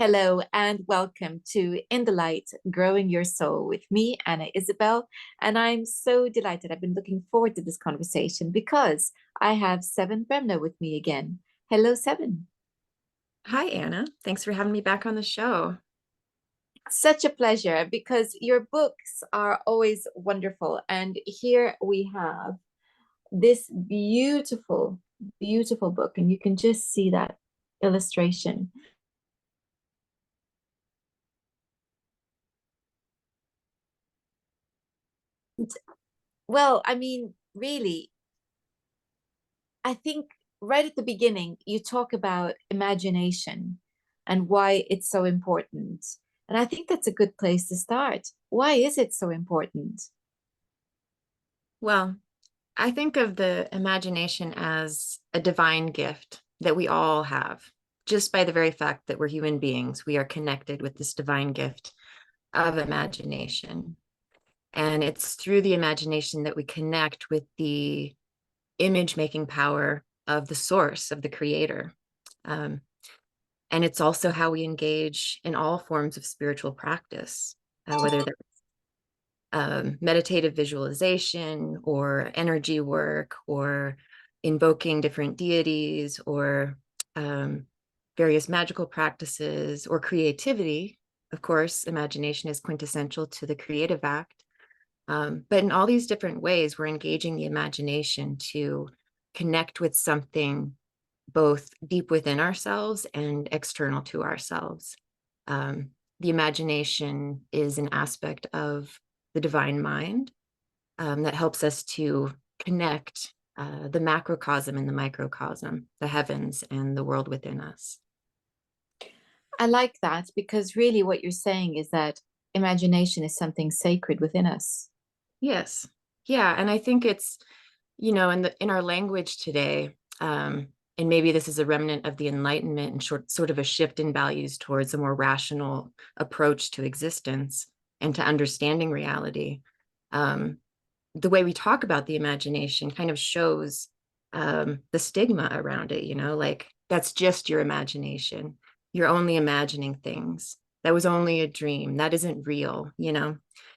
Hello and welcome to In the Light, Growing Your Soul with me, Anna Isabel. And I'm so delighted. I've been looking forward to this conversation because I have Seven Bremner with me again. Hello, Seven. Hi, Anna. Thanks for having me back on the show. Such a pleasure because your books are always wonderful. And here we have this beautiful, beautiful book, and you can just see that illustration. Well, I mean, really, I think right at the beginning, you talk about imagination and why it's so important. And I think that's a good place to start. Why is it so important? Well, I think of the imagination as a divine gift that we all have. Just by the very fact that we're human beings, we are connected with this divine gift of imagination. And it's through the imagination that we connect with the image making power of the source, of the creator. Um, and it's also how we engage in all forms of spiritual practice, whether they're meditative visualization or energy work or invoking different deities or various magical practices or creativity. Of course, imagination is quintessential to the creative act. But in all these different ways, we're engaging the imagination to connect with something both deep within ourselves and external to ourselves. Um, the imagination is an aspect of the divine mind that helps us to connect the macrocosm and the microcosm, the heavens and the world within us. I like that because really what you're saying is that imagination is something sacred within us. Yes. Yeah. And I think it's, in our language today, and maybe this is a remnant of the Enlightenment and sort of a shift in values towards a more rational approach to existence and to understanding reality. Um, the way we talk about the imagination kind of shows the stigma around it, like that's just your imagination. You're only imagining things. That was only a dream. That isn't real.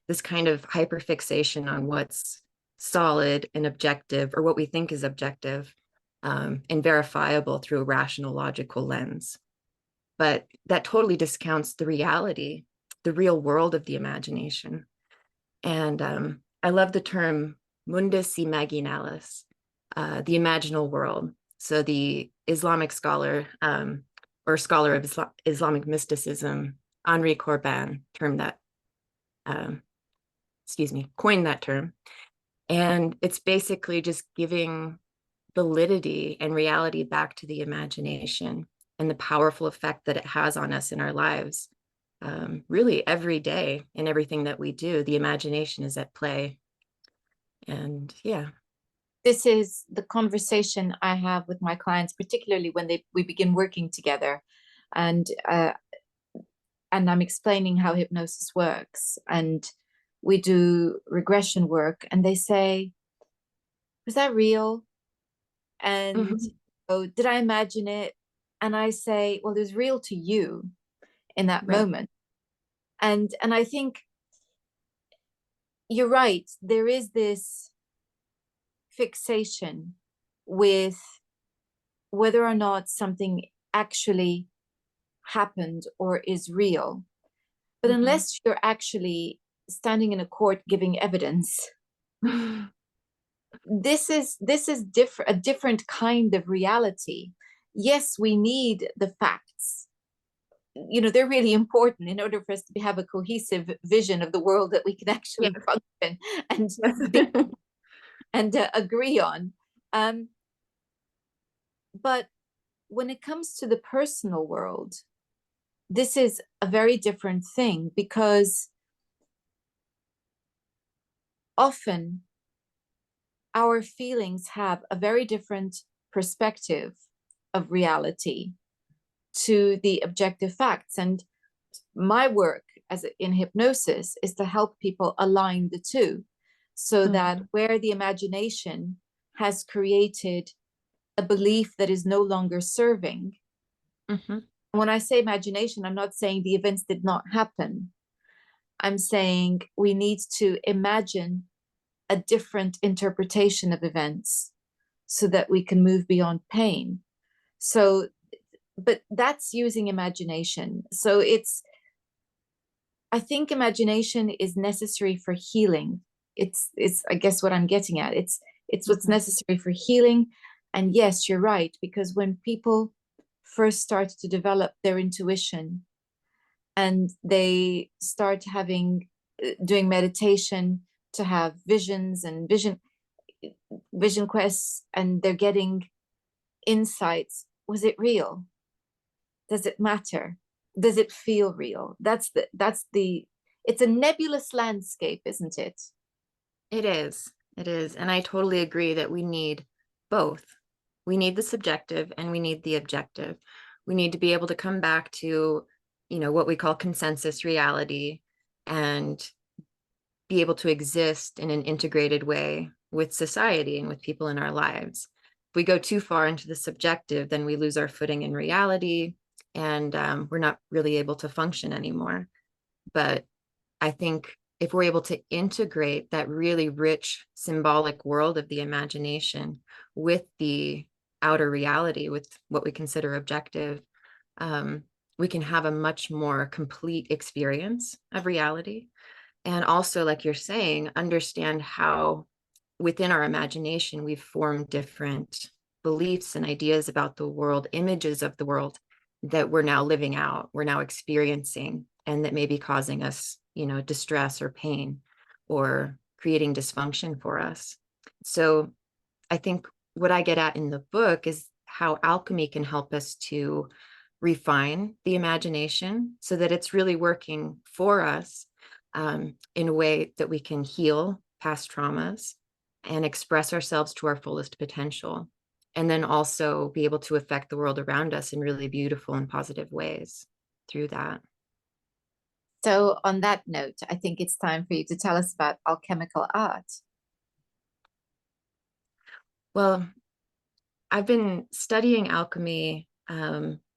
This kind of hyperfixation on what's solid and objective, or what we think is objective and verifiable through a rational, logical lens. But that totally discounts the reality, the real world of the imagination. And I love the term mundus imaginalis, the imaginal world. So the Islamic scholar or scholar of Islamic mysticism, Henri Corbin, um, coined that term. And it's basically just giving validity and reality back to the imagination and the powerful effect that it has on us in our lives. Really, every day in everything that we do, the imagination is at play. And yeah. This is the conversation I have with my clients, particularly when we begin working together. And and I'm explaining how hypnosis works. And we do regression work, and they say, "Was that real?" And Mhm. oh, did I imagine it? And I say, "Well, it was real to you in that Right. moment." And I think you're right. There is this fixation with whether or not something actually happened or is real. But Mhm. unless you're actually standing in a court giving evidence, this is different, a different kind of reality. Yes, we need the facts. They're really important in order for us to have a cohesive vision of the world that we can Yeah. actually function and Yes. agree on. Um, but when it comes to the personal world, this is a very different thing because often our feelings have a very different perspective of reality to the objective facts. And my work in hypnosis is to help people align the two so that Mhm. where the imagination has created a belief that is no longer serving, Mhm. When I say imagination, I'm not saying the events did not happen. I'm saying we need to imagine a different interpretation of events so that we can move beyond pain. So, but that's using imagination. So I think imagination is necessary for healing. It's I guess what I'm getting at. It's what's Mhm. necessary for healing. And yes, you're right, because when people first start to develop their intuition and they start having doing meditation to have visions and vision quests, and they're getting insights, was it real? Does it matter? Does it feel real? That's the it's a nebulous landscape, isn't it? It is. It is. And I totally agree that we need both. We need the subjective and we need the objective. We need to be able to come back to, what we call consensus reality and be able to exist in an integrated way with society and with people in our lives. If we go too far into the subjective, then we lose our footing in reality and we're not really able to function anymore. But I think if we're able to integrate that really rich symbolic world of the imagination with the outer reality, with what we consider objective, um, we can have a much more complete experience of reality. And also, like you're saying, understand how within our imagination we've formed different beliefs and ideas about the world, images of the world that we're now living out, we're now experiencing, and that may be causing us, distress or pain or creating dysfunction for us. So I think what I get at in the book is how alchemy can help us to refine the imagination so that it's really working for us in a way that we can heal past traumas and express ourselves to our fullest potential. And then also be able to affect the world around us in really beautiful and positive ways through that. So, on that note, I think it's time for you to tell us about alchemical art. Well, I've been studying alchemy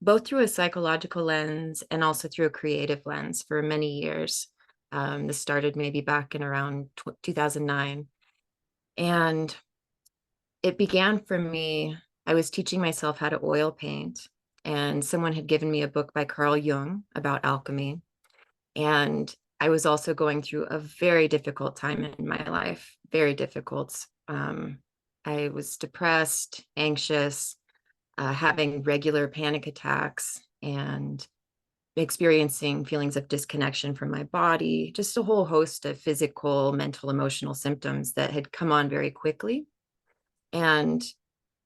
both through a psychological lens and also through a creative lens for many years. This started maybe back in around 2009. And it began for me, I was teaching myself how to oil paint, and someone had given me a book by Carl Jung about alchemy. And I was also going through a very difficult time in my life, very difficult. I was depressed, anxious, having regular panic attacks, and experiencing feelings of disconnection from my body, just a whole host of physical, mental, emotional symptoms that had come on very quickly. And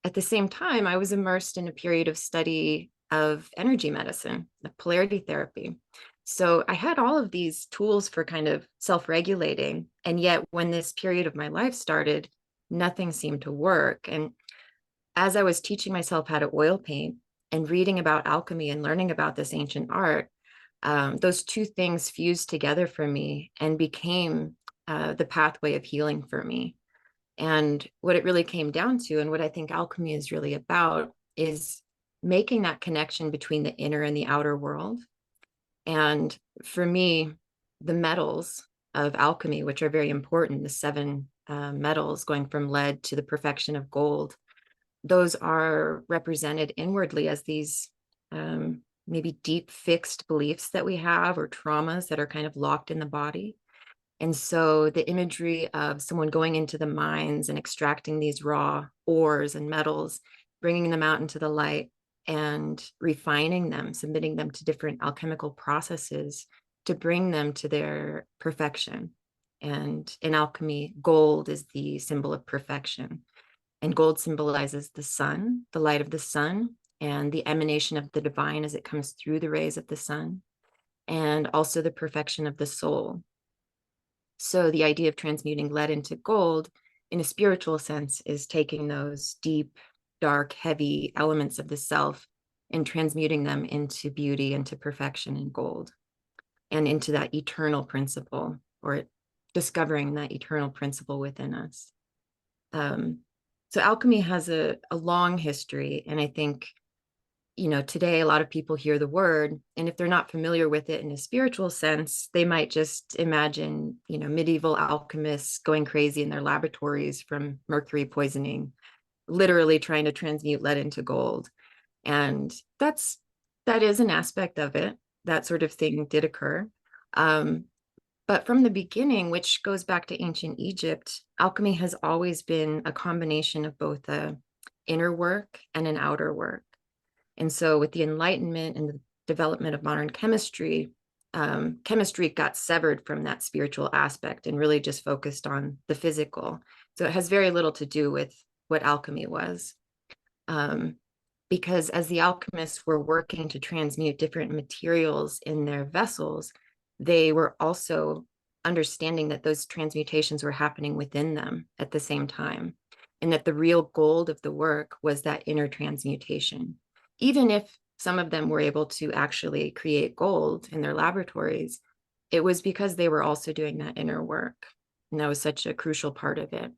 at the same time, I was immersed in a period of study of energy medicine, of polarity therapy. So I had all of these tools for kind of self regulating. And yet, when this period of my life started, nothing seemed to work. And as I was teaching myself how to oil paint and reading about alchemy and learning about this ancient art, those two things fused together for me and became the pathway of healing for me. And what it really came down to, and what I think alchemy is really about, is making that connection between the inner and the outer world. And for me, the metals of alchemy, which are very important, the seven metals going from lead to the perfection of gold, those are represented inwardly as these maybe deep fixed beliefs that we have or traumas that are kind of locked in the body. And so the imagery of someone going into the mines and extracting these raw ores and metals, bringing them out into the light and refining them, submitting them to different alchemical processes to bring them to their perfection. And in alchemy, gold is the symbol of perfection. And gold symbolizes the sun, the light of the sun, and the emanation of the divine as it comes through the rays of the sun, and also the perfection of the soul. So the idea of transmuting lead into gold in a spiritual sense is taking those deep, dark, heavy elements of the self and transmuting them into beauty, into perfection and gold, and into that eternal principle, or discovering that eternal principle within us. Um, so alchemy has a long history, and I think today a lot of people hear the word, and if they're not familiar with it in a spiritual sense, they might just imagine, medieval alchemists going crazy in their laboratories from mercury poisoning, literally trying to transmute lead into gold. And that is an aspect of it. That sort of thing did occur. Um, but from the beginning, which goes back to ancient Egypt, alchemy has always been a combination of both a inner work and an outer work. And so with the Enlightenment and the development of modern chemistry, chemistry got severed from that spiritual aspect and really just focused on the physical. So it has very little to do with what alchemy was. Because as the alchemists were working to transmute different materials in their vessels, they were also understanding that those transmutations were happening within them at the same time, and that the real gold of the work was that inner transmutation. Even if some of them were able to actually create gold in their laboratories, it was because they were also doing that inner work. And that was such a crucial part of it.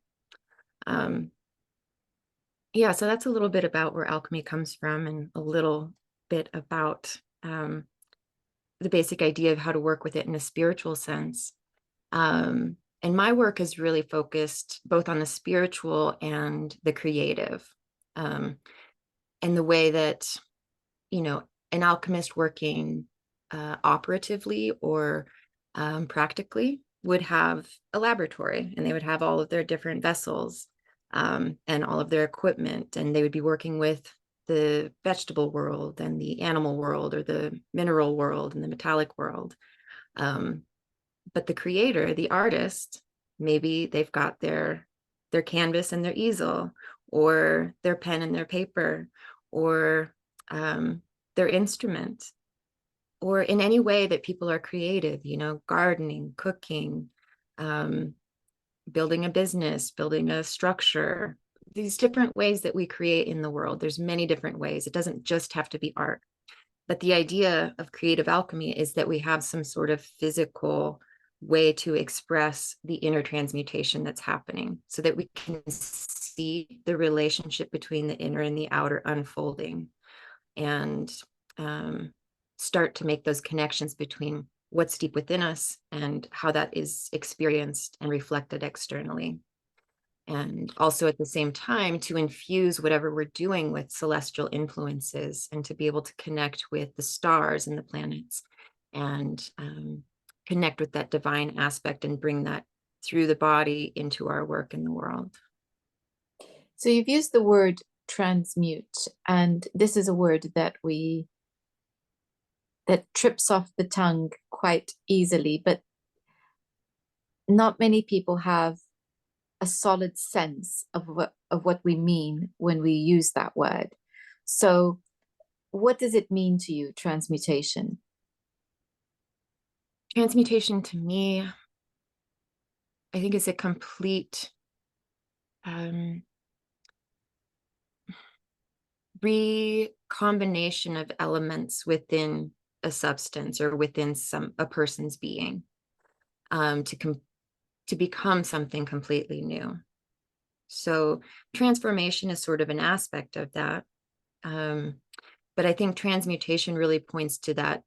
Yeah, so that's a little bit about where alchemy comes from, and a little bit about the basic idea of how to work with it in a spiritual sense. And my work is really focused both on the spiritual and the creative, and the way that, an alchemist working operatively or practically would have a laboratory, and they would have all of their different vessels, and all of their equipment, and they would be working with the vegetable world and the animal world, or the mineral world and the metallic world. But the creator, the artist, maybe they've got their canvas and their easel, or their pen and their paper, or their instrument, or in any way that people are creative, gardening, cooking, building a business, building a structure, these different ways that we create in the world. There's many different ways. It doesn't just have to be art. But the idea of creative alchemy is that we have some sort of physical way to express the inner transmutation that's happening, so that we can see the relationship between the inner and the outer unfolding, and start to make those connections between what's deep within us and how that is experienced and reflected externally. And also at the same time to infuse whatever we're doing with celestial influences, and to be able to connect with the stars and the planets, and connect with that divine aspect, and bring that through the body into our work in the world. So you've used the word transmute, and this is a word that trips off the tongue quite easily, but not many people have a solid sense of what we mean when we use that word. So what does it mean to you, transmutation? Transmutation to me, I think, is a complete recombination of elements within a substance, or within a person's being, to become something completely new. So transformation is sort of an aspect of that. But I think transmutation really points to that,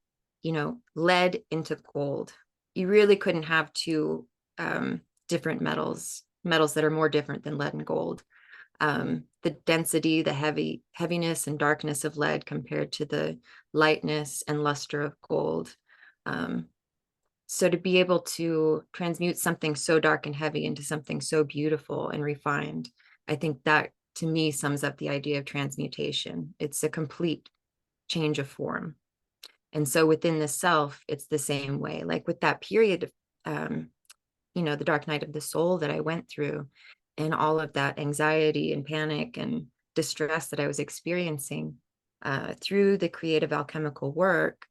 lead into gold. You really couldn't have two different metals that are more different than lead and gold. The density, the heaviness and darkness of lead compared to the lightness and luster of gold. So to be able to transmute something so dark and heavy into something so beautiful and refined, I think that to me sums up the idea of transmutation. It's a complete change of form. And so within the self, it's the same way. Like with that period of, the dark night of the soul that I went through, and all of that anxiety and panic and distress that I was experiencing, through the creative alchemical work,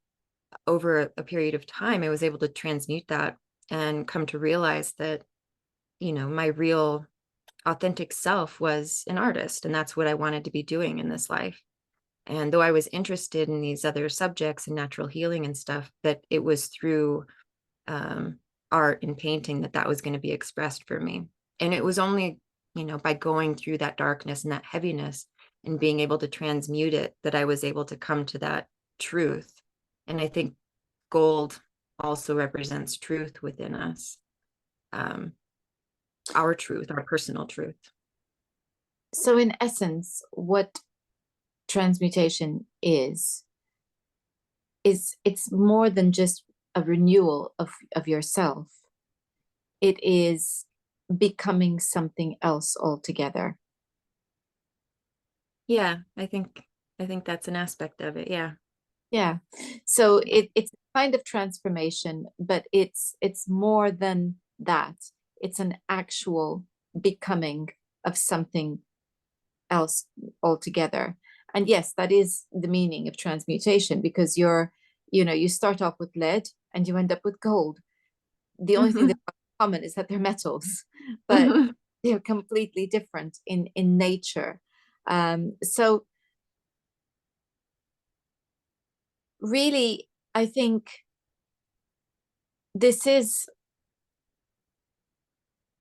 over a period of time, I was able to transmute that and come to realize that, my real authentic self was an artist, and that's what I wanted to be doing in this life. And though I was interested in these other subjects and natural healing and stuff, that it was through art and painting that was going to be expressed for me. And it was only, by going through that darkness and that heaviness, and being able to transmute it, that I was able to come to that truth. And I think gold also represents truth within us, our truth, our personal truth. So in essence, what transmutation is it's more than just a renewal of yourself. It is becoming something else altogether. Yeah, I think that's an aspect of it. Yeah. Yeah. So it's a kind of transformation, but it's more than that. It's an actual becoming of something else altogether. And yes, that is the meaning of transmutation, because you start off with lead and you end up with gold. The only thing that's common is that they're metals, but they're completely different in nature. So really, I think this is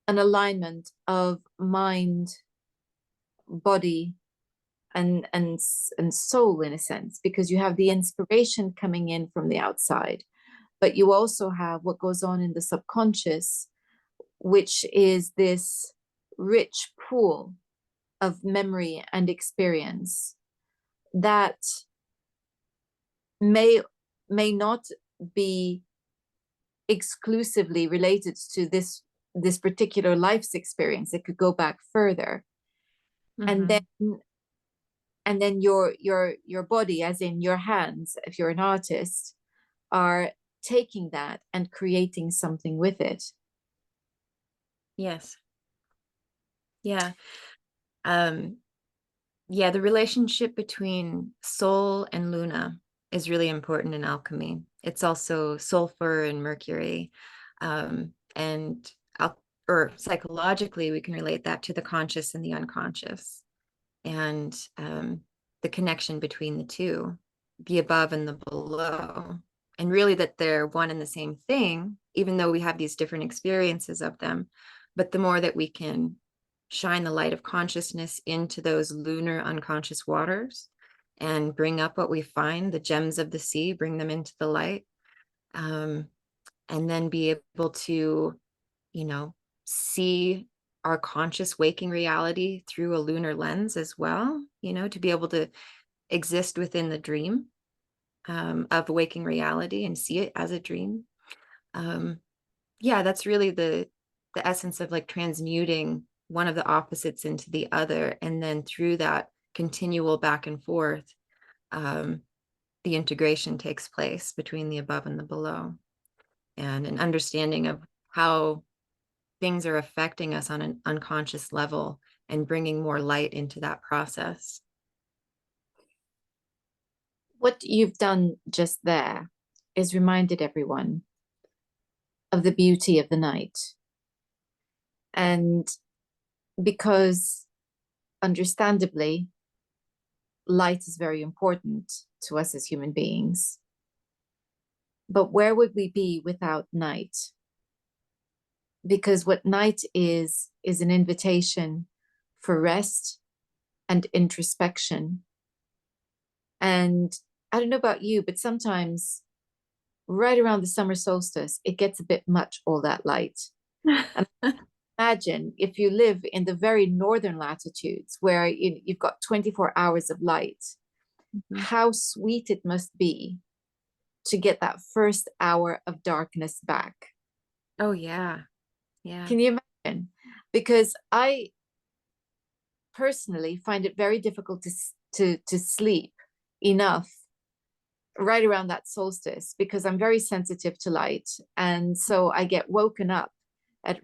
an alignment of mind, body, and soul, in a sense, because you have the inspiration coming in from the outside, but you also have what goes on in the subconscious, which is this rich pool of memory and experience that may may not be exclusively related to this particular life's experience. It could go back further. And then your body, as in your hands, if you're an artist, are taking that and creating something with it. Yes. Yeah. Um, yeah, the relationship between soul and Luna is really important in alchemy. It's also sulfur and mercury. And or psychologically, we can relate that to the conscious and the unconscious, and the connection between the two, the above and the below. And really that they're one and the same thing, even though we have these different experiences of them. But the more that we can shine the light of consciousness into those lunar unconscious waters and bring up what we find, the gems of the sea, bring them into the light, and then be able to, you know, see our conscious waking reality through a lunar lens as well, to be able to exist within the dream of waking reality and see it as a dream. Yeah, that's really the essence of like transmuting one of the opposites into the other, and then through that continual back and forth, the integration takes place between the above and the below, and an understanding of how things are affecting us on an unconscious level and bringing more light into that process. What you've done just there is reminded everyone of the beauty of the night. And because understandably, light is very important to us as human beings. But where would we be without night? Because what night is an invitation for rest and introspection. And I don't know about you, but sometimes right around the summer solstice, it gets a bit much, all that light. And imagine if you live in the very northern latitudes where you've got 24 hours of light, how sweet it must be to get that first hour of darkness back. Oh, yeah. Yeah. Can you imagine? Because I personally find it very difficult to sleep enough right around that solstice, because I'm very sensitive to light. And so I get woken up at,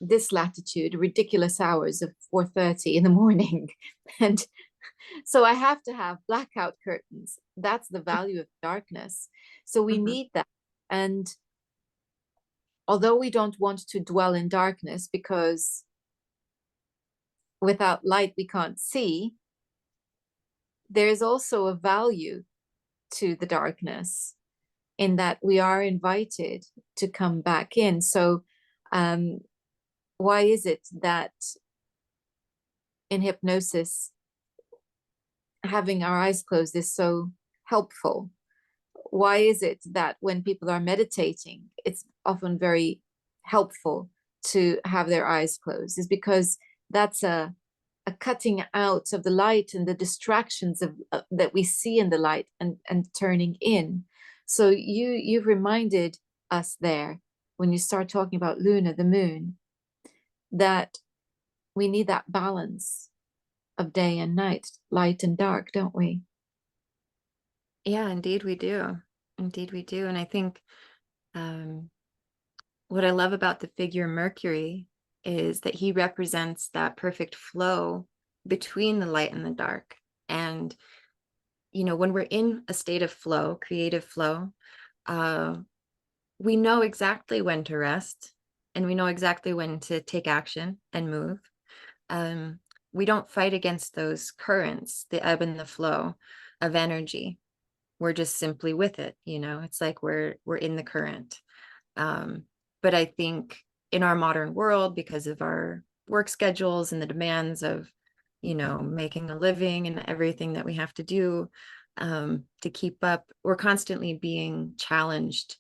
this latitude, ridiculous hours of 4:30 in the morning. And so I have to have blackout curtains. That's the value of darkness. So we need that. And although we don't want to dwell in darkness, because without light we can't see, there's also a value to the darkness in that we are invited to come back in. So why is it that in hypnosis having our eyes closed is so helpful? Why is it that when people are meditating, it's often very helpful to have their eyes closed? Is because that's a cutting out of the light and the distractions of that we see in the light, and turning in. So you've reminded us there, when you start talking about Luna, the moon, that we need that balance of day and night, light and dark, don't we? Yeah, indeed we do. Indeed we do. And I think what I love about the figure Mercury is that he represents that perfect flow between the light and the dark. And, when we're in a state of flow, creative flow, uh, we know exactly when to rest, and we know exactly when to take action and move. Um, we don't fight against those currents, the ebb and the flow of energy. We're just simply with it. It's like we're in the current. But I think in our modern world, because of our work schedules and the demands of, making a living and everything that we have to do, to keep up, we're constantly being challenged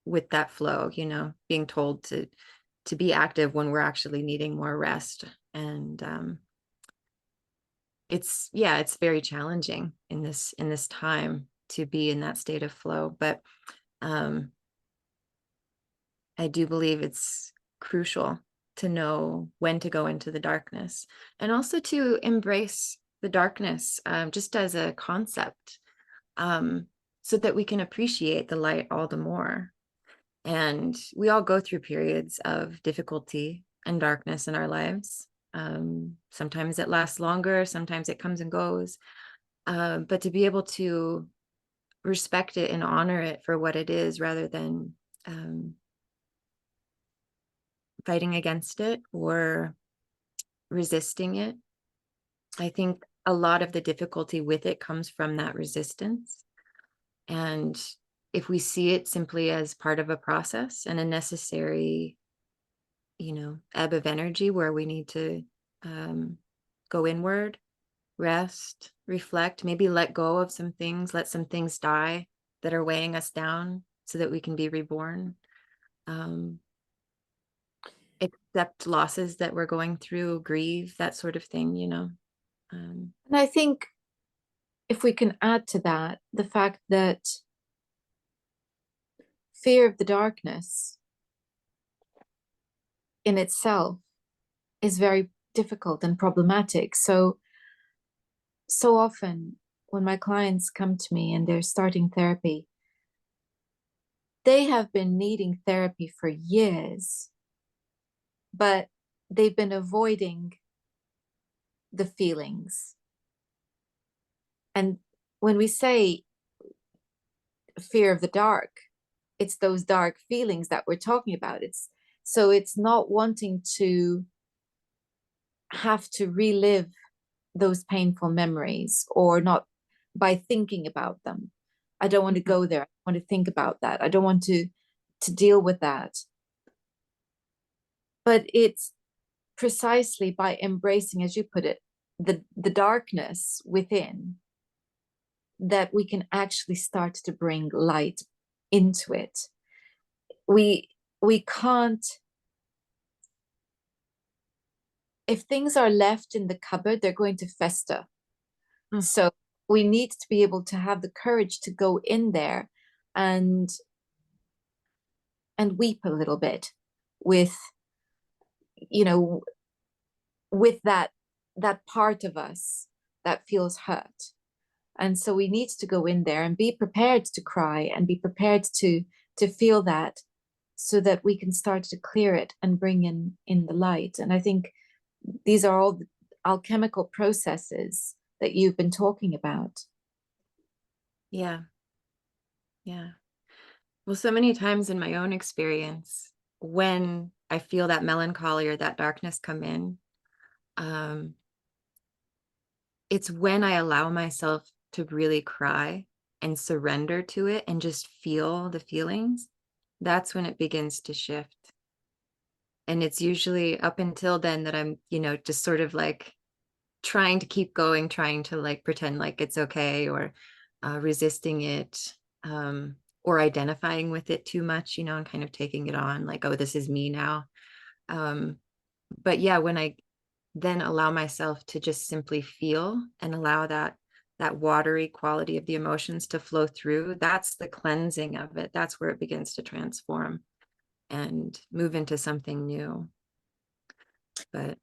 with that flow, being told to be active when we're actually needing more rest. And it's very challenging in this time to be in that state of flow. But um, I do believe it's crucial to know when to go into the darkness, and also to embrace the darkness, just as a concept, um, so that we can appreciate the light all the more. And we all go through periods of difficulty and darkness in our lives. Sometimes it lasts longer, sometimes it comes and goes. But to be able to respect it and honor it for what it is, rather than fighting against it or resisting it. I think a lot of the difficulty with it comes from that resistance. And if we see it simply as part of a process and a necessary, ebb of energy where we need to go inward, rest, reflect, maybe let go of some things, let some things die that are weighing us down so that we can be reborn. Accept losses that we're going through, grieve, that sort of thing. And I think if we can add to that the fact that fear of the darkness in itself is very difficult and problematic. So often when my clients come to me and they're starting therapy, they have been needing therapy for years, but they've been avoiding the feelings. And when we say fear of the dark, it's those dark feelings that we're talking about. It's not wanting to have to relive those painful memories, or not by thinking about them. I don't want to go there. I want to think about that. I don't want to deal with that. But it's precisely by embracing, as you put it, the darkness within, that we can actually start to bring light into it. We can't, if things are left in the cupboard, they're going to fester. So we need to be able to have the courage to go in there and weep a little bit with, you know, with that part of us that feels hurt. And so we need to go in there and be prepared to cry and be prepared to feel that, so that we can start to clear it and bring in the light. And I think these are all the alchemical processes that you've been talking about. Yeah. Well, so many times in my own experience, when I feel that melancholy or that darkness come in, um, it's when I allow myself to really cry and surrender to it and just feel the feelings. That's when it begins to shift. And it's usually up until then that I'm, just sort of like trying to keep going, trying to like pretend like it's okay, or resisting it, or identifying with it too much, you know, and kind of taking it on like, oh, this is me now. Um, but yeah, when I then allow myself to just simply feel and allow that watery quality of the emotions to flow through, that's the cleansing of it. That's where it begins to transform and move into something new. But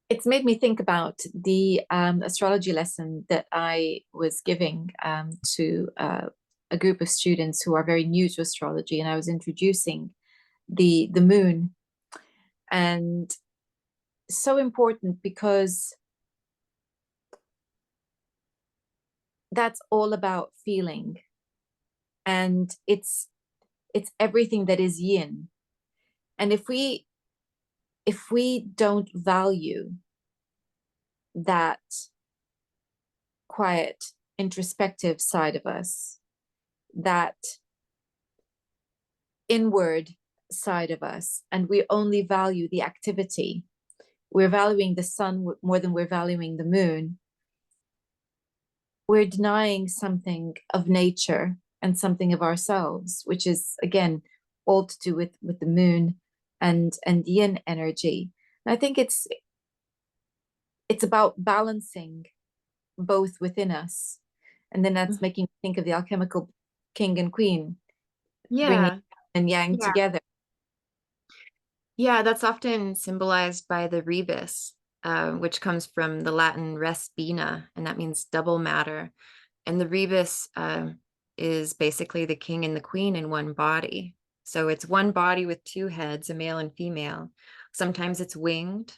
It's made me think about the astrology lesson that I was giving to a group of students who are very new to astrology, and I was introducing the moon, and so important because that's all about feeling, and it's everything that is yin. And if we don't value that quiet introspective side of us, that inward side of us, and we only value the activity, we're valuing the sun more than we're valuing the moon, we're denying something of nature and something of ourselves, which is again all to do with the moon and yin energy. And I think it's about balancing both within us. And then that's making me think of the alchemical king and queen, bringing yeah, and yang yeah, together. yeah, that's often symbolized by the rebus, which comes from the Latin res bina, and that means double matter. And the rebus is basically the king and the queen in one body. So it's one body with two heads, a male and female. Sometimes it's winged.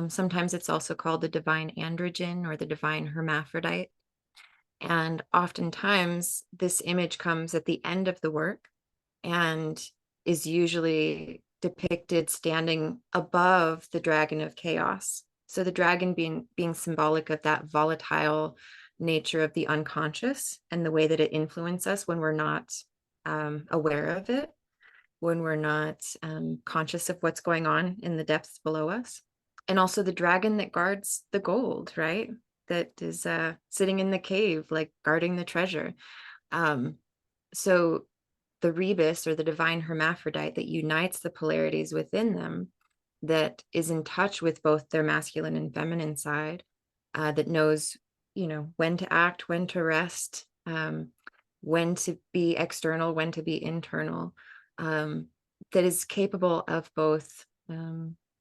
Sometimes it's also called the divine androgen or the divine hermaphrodite. And oftentimes this image comes at the end of the work and is usually depicted standing above the dragon of chaos. So the dragon being symbolic of that volatile nature of the unconscious and the way that it influences us when we're not aware of it, when we're not conscious of what's going on in the depths below us. And also the dragon that guards the gold, right? That is sitting in the cave, like guarding the treasure. Um, so the rebus, or the divine hermaphrodite that unites the polarities within them, that is in touch with both their masculine and feminine side, that knows, you know, when to act, when to rest, when to be external, when to be internal, um, that is capable of both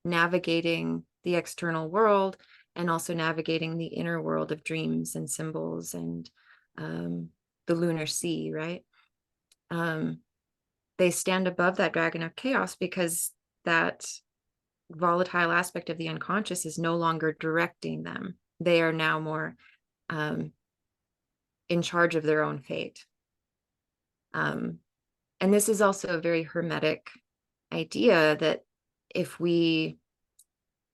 navigating the external world and also navigating the inner world of dreams and symbols and the lunar sea, right? Um, they stand above that dragon of chaos because that volatile aspect of the unconscious is no longer directing them. They are now more um, in charge of their own fate. Um, and this is also a very hermetic idea that if we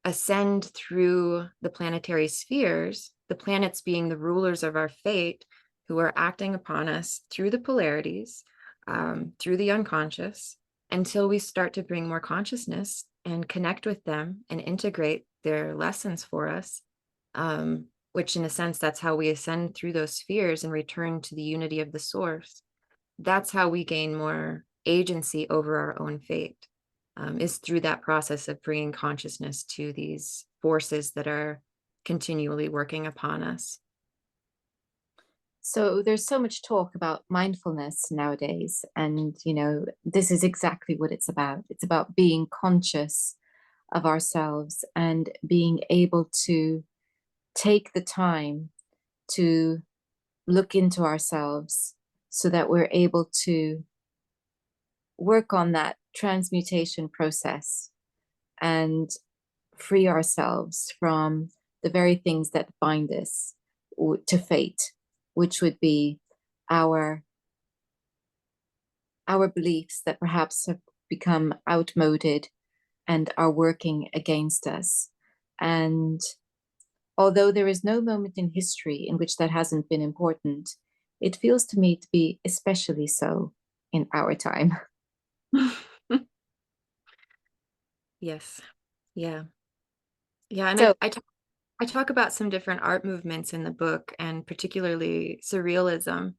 ascend through the planetary spheres, the planets being the rulers of our fate, who are acting upon us through the polarities, through the unconscious, until we start to bring more consciousness and connect with them and integrate their lessons for us, which in a sense, that's how we ascend through those spheres and return to the unity of the source. That's how we gain more agency over our own fate, is through that process of bringing consciousness to these forces that are continually working upon us. So there's so much talk about mindfulness nowadays, and this is exactly what it's about. It's about being conscious of ourselves and being able to take the time to look into ourselves so that we're able to work on that transmutation process and free ourselves from the very things that bind us to fate, which would be our our beliefs that perhaps have become outmoded and are working against us. And although there is no moment in history in which that hasn't been important, it feels to me to be especially so in our time. Yes. Yeah. Yeah. And So, I talk about some different art movements in the book, and particularly surrealism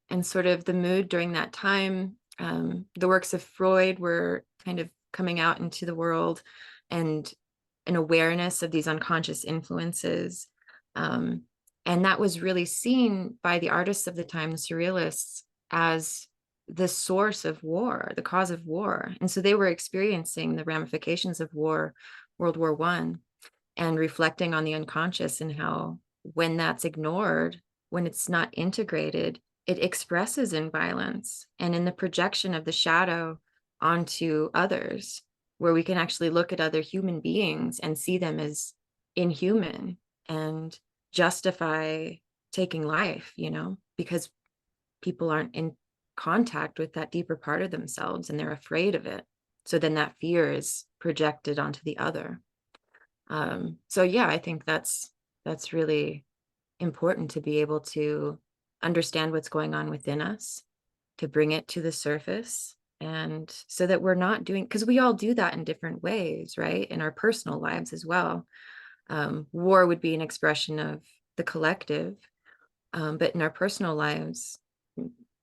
and sort of the mood during that time. The works of Freud were kind of coming out into the world, and an awareness of these unconscious influences. Um, and that was really seen by the artists of the time, the surrealists, as the source of war, the cause of war. And so they were experiencing the ramifications of war, World War One, and reflecting on the unconscious and how when that's ignored, when it's not integrated, it expresses in violence and in the projection of the shadow onto others, where we can actually look at other human beings and see them as inhuman and justify taking life, because people aren't in contact with that deeper part of themselves and they're afraid of it. So then that fear is projected onto the other. So yeah, I think that's really important, to be able to understand what's going on within us, to bring it to the surface, and so that we're not doing, because we all do that in different ways, right? In our personal lives as well. War would be an expression of the collective, but in our personal lives,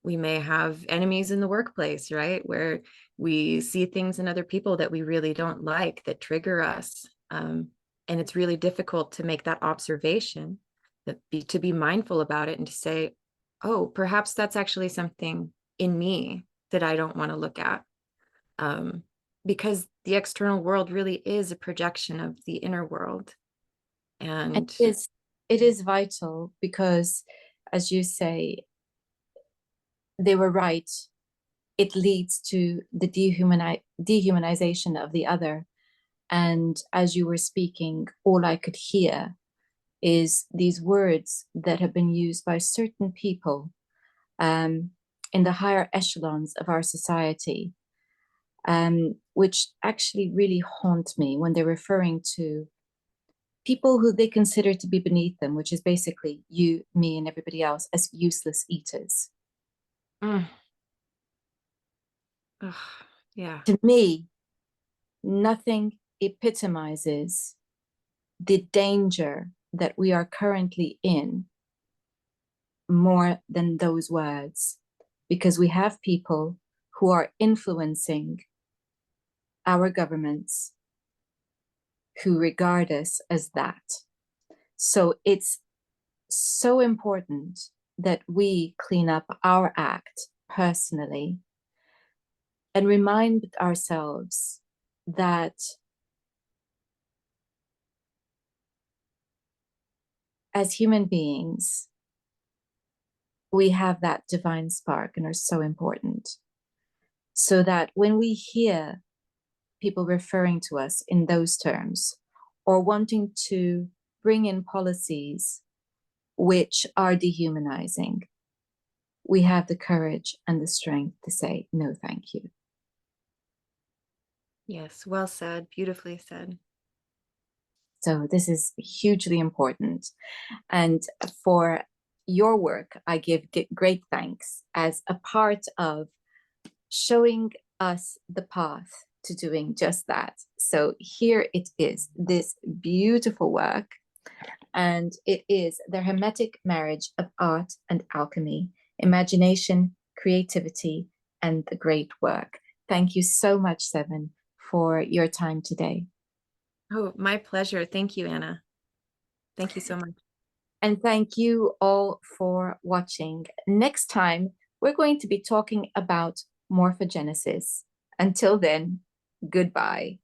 we may have enemies in the workplace, right? Where we see things in other people that we really don't like, that trigger us. And it's really difficult to make that observation, to be mindful about it and to say, oh, perhaps that's actually something in me that I don't want to look at. Because the external world really is a projection of the inner world. And And it is vital because, as you say, they were right. It leads to the dehumanization of the other. And as you were speaking, all I could hear is these words that have been used by certain people um, in the higher echelons of our society, which actually really haunt me when they're referring to people who they consider to be beneath them, which is basically you, me, and everybody else, as useless eaters. mm, ugh, yeah, To me, nothing epitomizes the danger that we are currently in more than those words, because we have people who are influencing our governments who regard us as that. So it's so important that we clean up our act personally and remind ourselves that as human beings, we have that divine spark and are so important. So that when we hear people referring to us in those terms or wanting to bring in policies which are dehumanizing, we have the courage and the strength to say, no, thank you. yes, well said, beautifully said. So this is hugely important. And for your work, I give great thanks as a part of showing us the path to doing just that. So here it is, this beautiful work, and it is the hermetic marriage of art and alchemy, imagination, creativity, and the great work. Thank you so much, Seven, for your time today. Oh, my pleasure. Thank you, Anna. Thank you so much. And thank you all for watching. Next time, we're going to be talking about morphogenesis. Until then, goodbye.